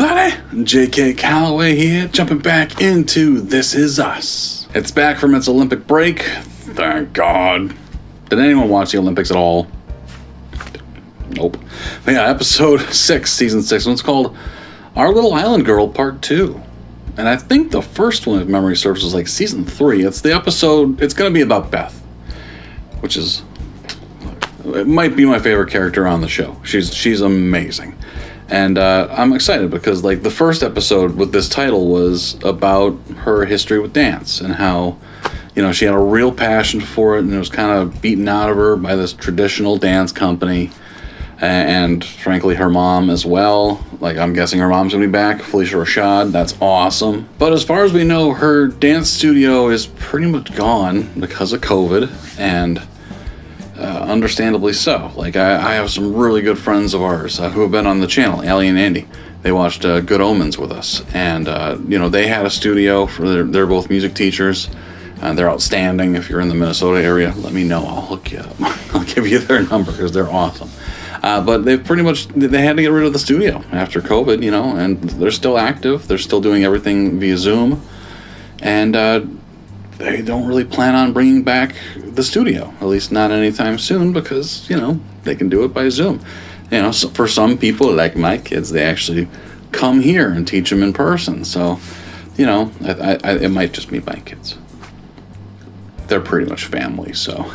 everybody? J.K. Calloway here, jumping back into This Is Us. It's back from its Olympic break. Thank God. Did anyone watch the Olympics at all? Nope. But yeah, episode 6, season 6, and it's called Our Little Island Girl Part 2. And I think the first one, if memory serves, was like season 3. It's the episode, it's going to be about Beth, which is, it might be my favorite character on the show. She's amazing. And I'm excited because like the first episode with this title was about her history with dance and how, you know, she had a real passion for it and it was kind of beaten out of her by this traditional dance company. And frankly, her mom as well. Like, I'm guessing her mom's gonna be back, Felicia Rashad. That's awesome. But as far as we know, her dance studio is pretty much gone because of COVID, and understandably so. Like, I have some really good friends of ours who have been on the channel, Allie and Andy. They watched Good Omens with us, and you know, they had a studio. They're both music teachers. They're outstanding. If you're in the Minnesota area, let me know. I'll hook you up. I'll give you their number because they're awesome. But they pretty much, they had to get rid of the studio after COVID, you know, and they're still active. They're still doing everything via Zoom. And they don't really plan on bringing back the studio, at least not anytime soon, because, you know, they can do it by Zoom. You know, so for some people, like my kids, they actually come here and teach them in person. So, you know, it might just be my kids. They're pretty much family, so...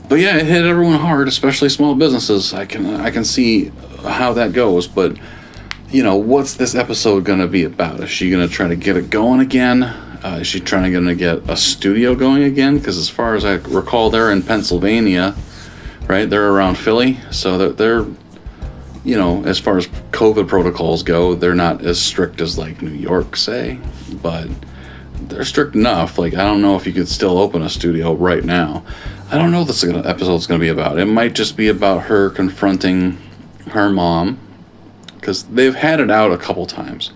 But yeah, it hit everyone hard, especially small businesses. I can see how that goes, but you know, what's this episode gonna be about? Is she gonna try to get it going again? Is she trying to get a studio going again? Because as far as I recall, they're in Pennsylvania, right? They're around Philly, so they're you know, as far as COVID protocols go, they're not as strict as like New York, say, but they're strict enough. Like, I don't know if you could still open a studio right now. I don't know what this episode's going to be about. It might just be about her confronting her mom, because they've had it out a couple times.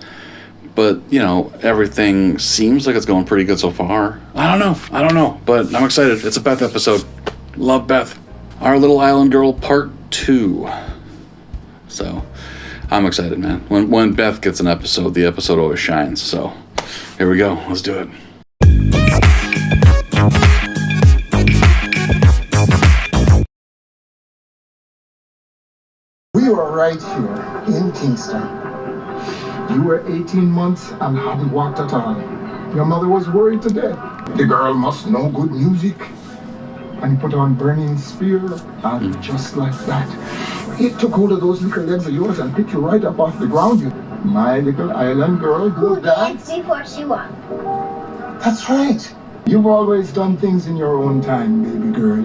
But, you know, everything seems like it's going pretty good so far. I don't know, but I'm excited. It's a Beth episode. Love Beth. Our Little Island Girl Part 2. So, I'm excited, man. When Beth gets an episode, the episode always shines. So, here we go. Let's do it. We were right here in Kingston. You were 18 months and hadn't walked at all. Your mother was worried to death. The girl must know good music. And he put on Burning Spear, and just like that, he took hold of those little legs of yours and picked you right up off the ground. My little island girl, who gets what she wants. That's right. You've always done things in your own time, baby girl.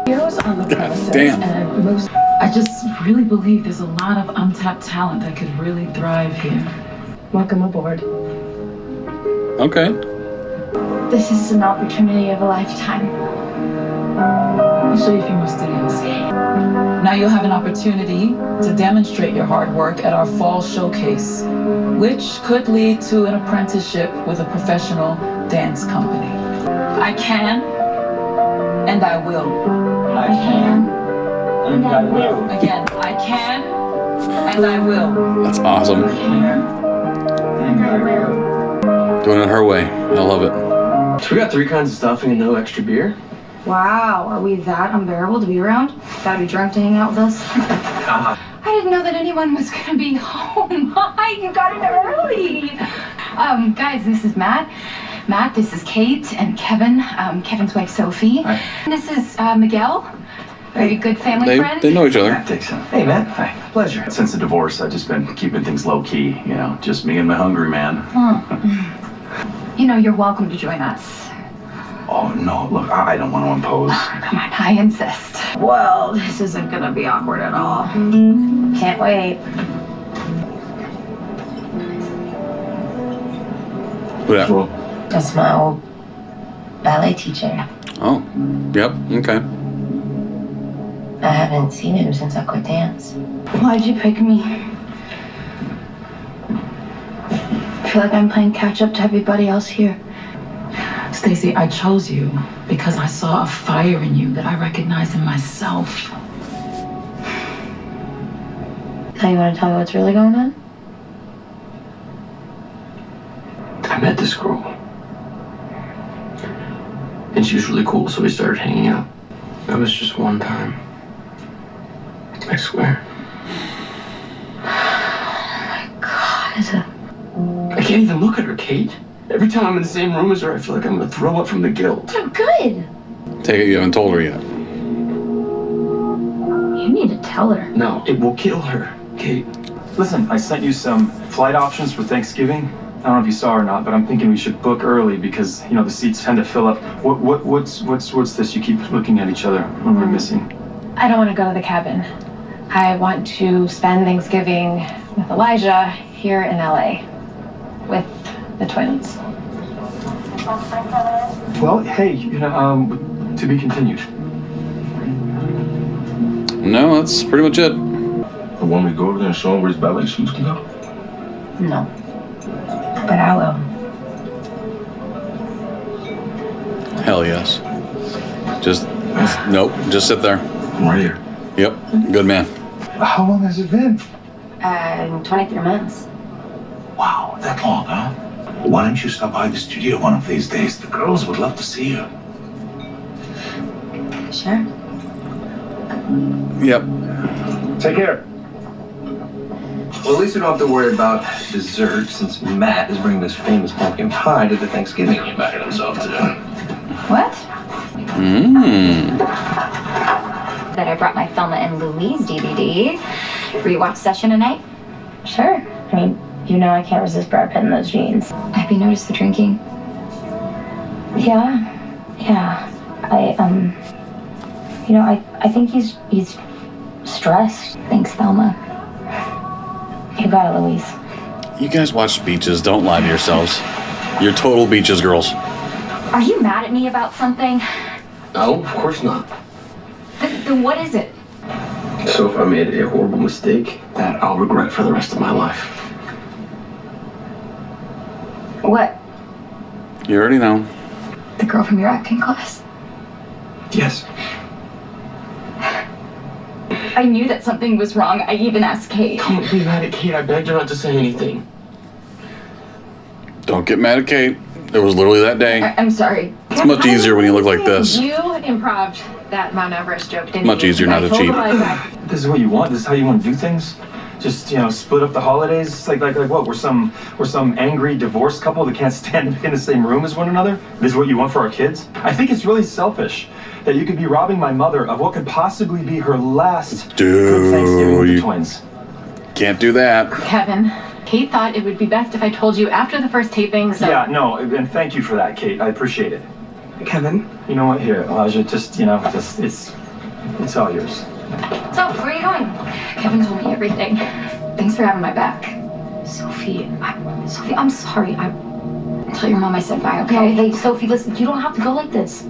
Heroes on the premises, damn. And I just really believe there's a lot of untapped talent that could really thrive here. Welcome aboard. Okay. This is an opportunity of a lifetime. I'll show you a few more studios. Now you'll have an opportunity to demonstrate your hard work at our fall showcase, which could lead to an apprenticeship with a professional dance company. I can, and I will. I can, and I will. Again, I can, and I will. That's awesome. I can, and I will. Doing it her way. I love it. So we got 3 kinds of stuffing and no extra beer. Wow, are we that unbearable to be around? Gotta be drunk to hang out with us? I didn't know that anyone was gonna be home. Hi, you got in early. Guys, this is Matt. Matt, this is Kate and Kevin, Kevin's wife Sophie. Hi. This is Miguel, very good family friend. They know each other. Matt Dixon. Hey, Matt. Hi. Pleasure. Since the divorce, I've just been keeping things low-key, you know, just me and my hungry man. You know, you're welcome to join us. Oh, no, look, I don't want to impose. Come on, I insist. Well, this isn't gonna be awkward at all. Can't wait. Who that? Well, That's my old ballet teacher. Oh, yep, okay. I haven't seen him since I quit dance. Why'd you pick me? I feel like I'm playing catch up to everybody else here. Stacy, I chose you because I saw a fire in you that I recognized in myself. Now you want to tell me what's really going on? And she was really cool, so we started hanging out. That was just one time. I swear. God. I can't even look at her, Kate. Every time I'm in the same room as her, I feel like I'm gonna throw up from the guilt. Oh, good. Take it you haven't told her yet. You need to tell her. No, it will kill her, Kate. Listen, I sent you some flight options for Thanksgiving. I don't know if you saw or not, but I'm thinking we should book early because, you know, the seats tend to fill up. What's this? You keep looking at each other. What am I missing? I don't want to go to the cabin. I want to spend Thanksgiving with Elijah here in LA with the twins. Well, hey, you know, to be continued. No, that's pretty much it. Want me to go over there and show him where his ballet shoes can go? No. But I will. Hell yes. Nope, just sit there. I'm right here. Yep, good man. How long has it been? 23 months. Wow, that long, huh? Why don't you stop by the studio one of these days? The girls would love to see you. Sure. Yep. Take care. Well, at least we don't have to worry about dessert since Matt is bringing this famous pumpkin pie to the Thanksgiving he invited himself to. What? Mmm. That I brought my Thelma and Louise DVD. Rewatch session tonight? Sure. I mean, you know I can't resist Brad Pitt in those jeans. Have you noticed the drinking? Yeah. I think he's stressed. Thanks, Thelma. You got it, Louise. You guys watch Beaches. Don't lie to yourselves. You're total Beaches girls. Are you mad at me about something? No, of course not. Then what is it? So if I made a horrible mistake that I'll regret for the rest of my life. What? You already know. The girl from your acting class? Yes. I knew that something was wrong. I even asked Kate. Don't be mad at Kate. I begged her not to say anything. Don't get mad at Kate. It was literally that day. I'm sorry. It's much easier when you look like this. You improv'd that Mount Everest joke, didn't Much you? easier not to cheat. This is what you want? This is how you want to do things? Just, you know, split up the holidays? Like what? We're some angry divorced couple that can't stand to be in the same room as one another? This is what you want for our kids? I think it's really selfish that you could be robbing my mother of what could possibly be her last good Thanksgiving with the twins. Can't do that. Kevin, Kate thought it would be best if I told you after the first taping, so... Yeah, no, and thank you for that, Kate. I appreciate it. Kevin? You know what? Here, Elijah, it's all yours. So, where are you going? Kevin told me everything. Thanks for having my back. Sophie, I'm sorry. Tell your mom I said bye, okay? Hey, Sophie, listen, you don't have to go like this.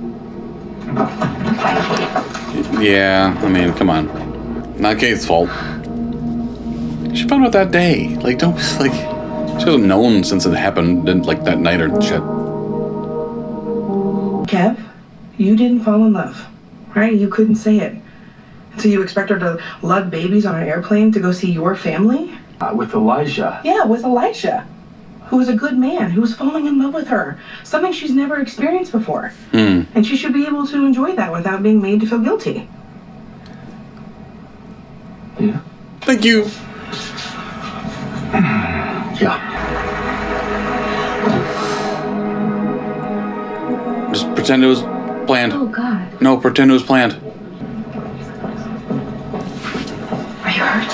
Yeah, I mean, come on. Not Kate's fault. She found out that day. Like, don't, like, she hasn't known since it happened, like, that night or shit. Kev, you didn't fall in love, right? You couldn't say it. So you expect her to lug babies on an airplane to go see your family? With Elijah. Yeah, with Elijah, who was a good man, who was falling in love with her. Something she's never experienced before. And she should be able to enjoy that without being made to feel guilty. Yeah. Thank you. Yeah. Just pretend it was planned. Oh, God. No, pretend it was planned. Are you hurt?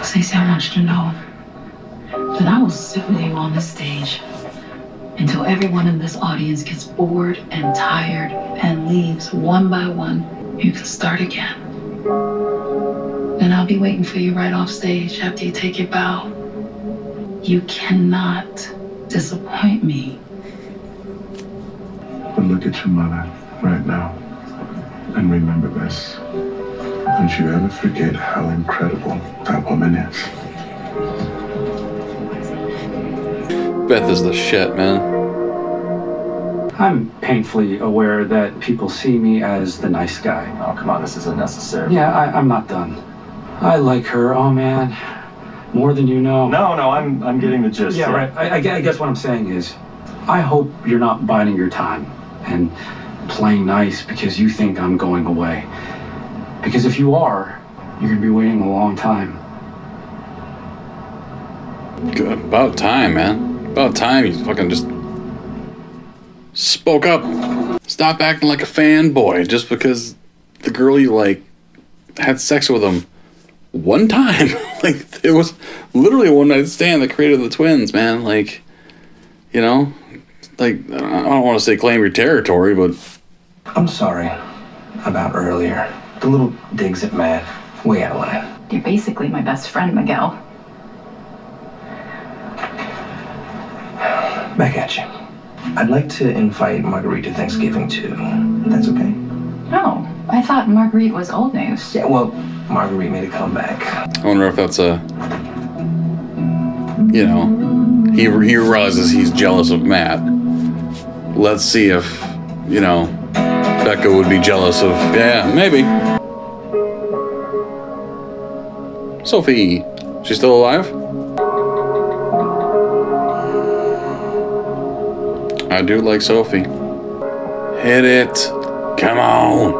Stacey, I want you to know that I will sit with you on this stage until everyone in this audience gets bored and tired and leaves one by one. You can start again. Then I'll be waiting for you right off stage after you take your bow. You cannot disappoint me. But look at your mother right now. And remember this. Don't you ever forget how incredible that woman is. Beth is the shit, man. I'm painfully aware that people see me as the nice guy. Oh, come on, this isn't necessary. Yeah, I'm not done. I like her, oh man, more than you know. No, I'm getting the gist. Yeah, right. I guess what I'm saying is, I hope you're not biding your time and playing nice because you think I'm going away. Because if you are, you're gonna be waiting a long time. Good. About time, man. About time you fucking just spoke up. Stop acting like a fanboy just because the girl you like had sex with him one time. Like, it was literally a one-night stand that created the twins, man. Like, you know, like, I don't want to say claim your territory, but... I'm sorry about earlier. The little digs at Matt. Way out of line. You're basically my best friend, Miguel. Back at you. I'd like to invite Marguerite to Thanksgiving too. That's okay? Oh, I thought Marguerite was old news. Yeah, well, Marguerite made a comeback. I wonder if that's a... You know, he realizes he's jealous of Matt. Let's see if, you know, Becca would be jealous of... Yeah, maybe. Sophie. She's still alive? I do like Sophie. Hit it. Come on.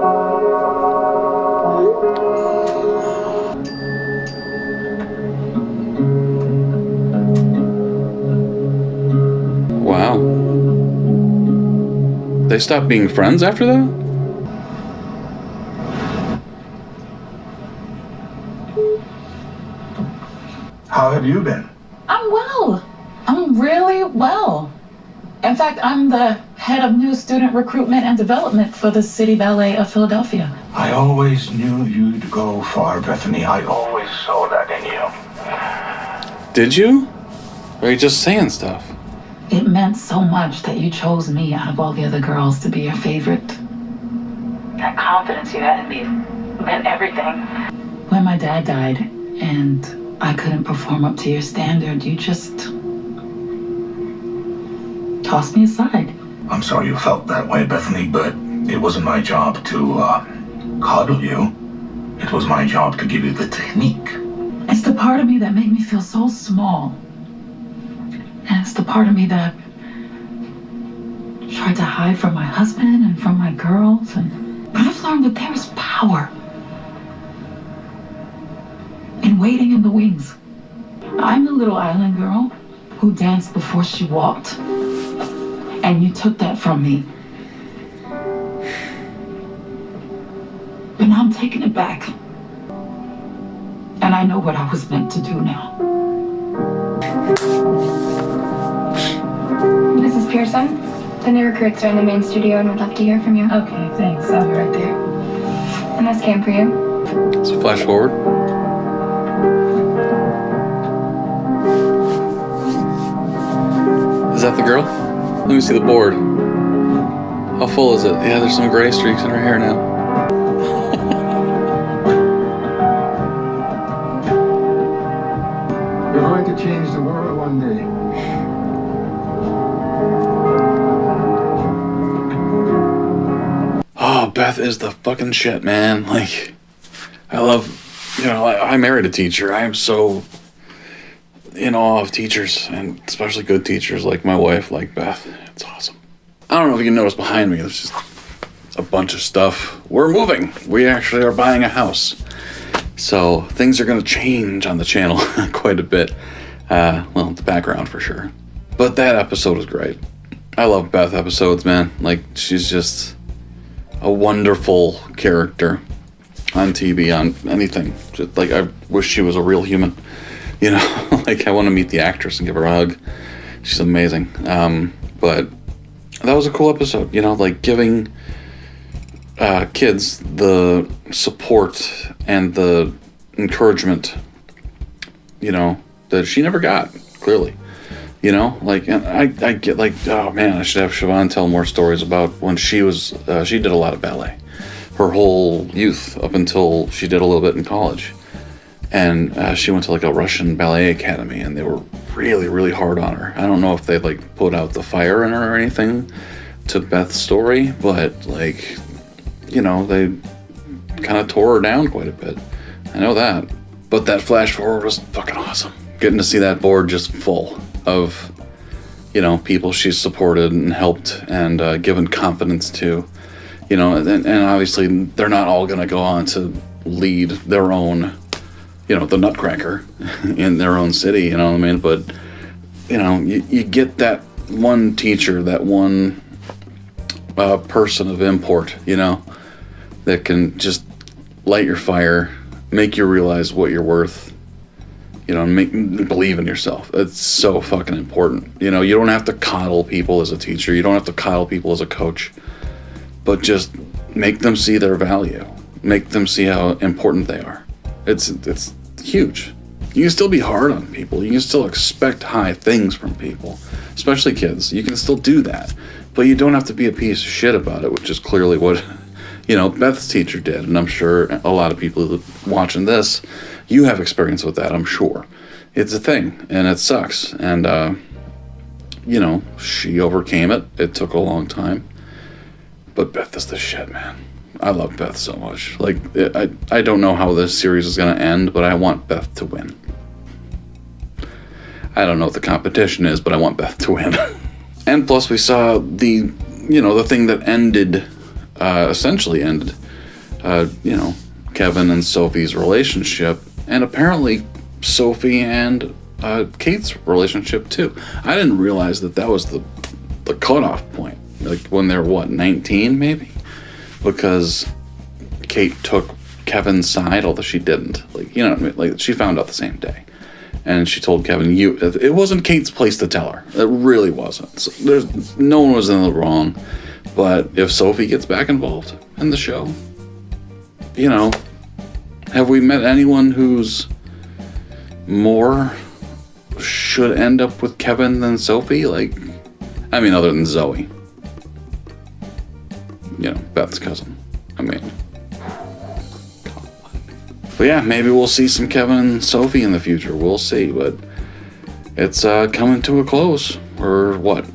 Wow. They stopped being friends after that? How have you been? I'm well. I'm really well. In fact, I'm the head of new student recruitment and development for the City Ballet of Philadelphia. I always knew you'd go far, Bethany. I always saw that in you. Did you? Or are you just saying stuff? It meant so much that you chose me out of all the other girls to be your favorite. That confidence you had in me meant everything. When my dad died and I couldn't perform up to your standard, you just tossed me aside. I'm sorry you felt that way, Bethany, but it wasn't my job to coddle you. It was my job to give you the technique. It's the part of me that made me feel so small. And it's the part of me that tried to hide from my husband and from my girls. But I've learned that there is power in waiting in the wings. I'm the little island girl who danced before she walked. And you took that from me. But now I'm taking it back. And I know what I was meant to do now. Mrs. Pearson, the new recruits are in the main studio and would love to hear from you. Okay, thanks. I'll be right there. And this came for you. Let's flash forward. Is that the girl? Let me see the board. How full is it? Yeah, there's some gray streaks in her hair now. You're going to change the world one day. Oh, Beth is the fucking shit, man. Like, I love, you know, I married a teacher. I am so in awe of teachers, and especially good teachers like my wife, like Beth. It's awesome. I don't know if you can notice behind me, there's just a bunch of stuff. We're moving. We actually are buying a house. So things are going to change on the channel quite a bit. Well, the background for sure. But that episode was great. I love Beth episodes, man. Like, she's just a wonderful character on TV, on anything. Just, like, I wish she was a real human. You know, like, I want to meet the actress and give her a hug. She's amazing. But that was a cool episode, you know, like giving kids the support and the encouragement, you know, that she never got, clearly. You know, like, and I get like, oh man, I should have Siobhan tell more stories about when she was, she did a lot of ballet. Her whole youth up until she did a little bit in college. And she went to like a Russian ballet academy, and they were really, really hard on her. I don't know if they like put out the fire in her or anything to Beth's story, but like, you know, they kind of tore her down quite a bit. I know that. But that flash forward was fucking awesome. Getting to see that board just full of people she's supported and helped and given confidence to, and obviously they're not all going to go on to lead their own, the Nutcracker in their own city, you know what I mean? But, you get that one teacher, that one person of import, that can just light your fire, make you realize what you're worth, and believe in yourself. It's so fucking important. You don't have to coddle people as a teacher. You don't have to coddle people as a coach. But just make them see their value. Make them see how important they are. It's huge. You can still be hard on people. You can still expect high things from people, especially kids. You can still do that. But you don't have to be a piece of shit about it, which is clearly what, Beth's teacher did. And I'm sure a lot of people watching this, you have experience with that, I'm sure. It's a thing, and it sucks. And, she overcame it. It took a long time. But Beth is the shit, man. I love Beth so much. Like, I don't know how this series is going to end, but I want Beth to win. I don't know what the competition is, but I want Beth to win. And plus we saw the thing that essentially ended, Kevin and Sophie's relationship, and apparently Sophie and Kate's relationship too. I didn't realize that was the cutoff point, like when they're 19 maybe, because Kate took Kevin's side, although she didn't. Like she found out the same day. And she told Kevin, it wasn't Kate's place to tell her. It really wasn't. So no one was in the wrong. But if Sophie gets back involved in the show, have we met anyone who's more should end up with Kevin than Sophie? Other than Zoe. Beth's cousin. But yeah, maybe we'll see some Kevin and Sophie in the future. We'll see, but it's coming to a close. Or what?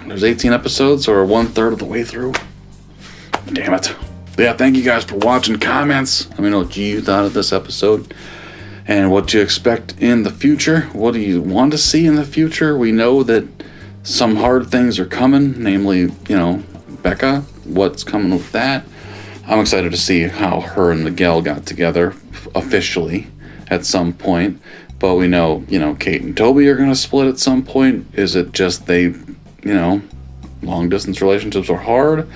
There's 18 episodes, or 1/3 of the way through. Damn it. But yeah, thank you guys for watching. Comments. Let me know what you thought of this episode and what you expect in the future. What do you want to see in the future? We know that some hard things are coming, namely, Becca. What's coming with that? I'm excited to see how her and Miguel got together officially at some point. But we know, Kate and Toby are going to split at some point. Is it just they, long distance relationships are hard?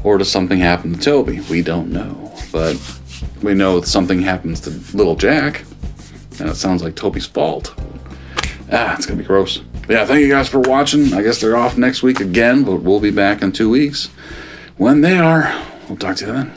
Or does something happen to Toby? We don't know. But we know something happens to little Jack. And it sounds like Toby's fault. It's going to be gross. But yeah, thank you guys for watching. I guess they're off next week again, but we'll be back in 2 weeks. When they are, we'll talk to you then.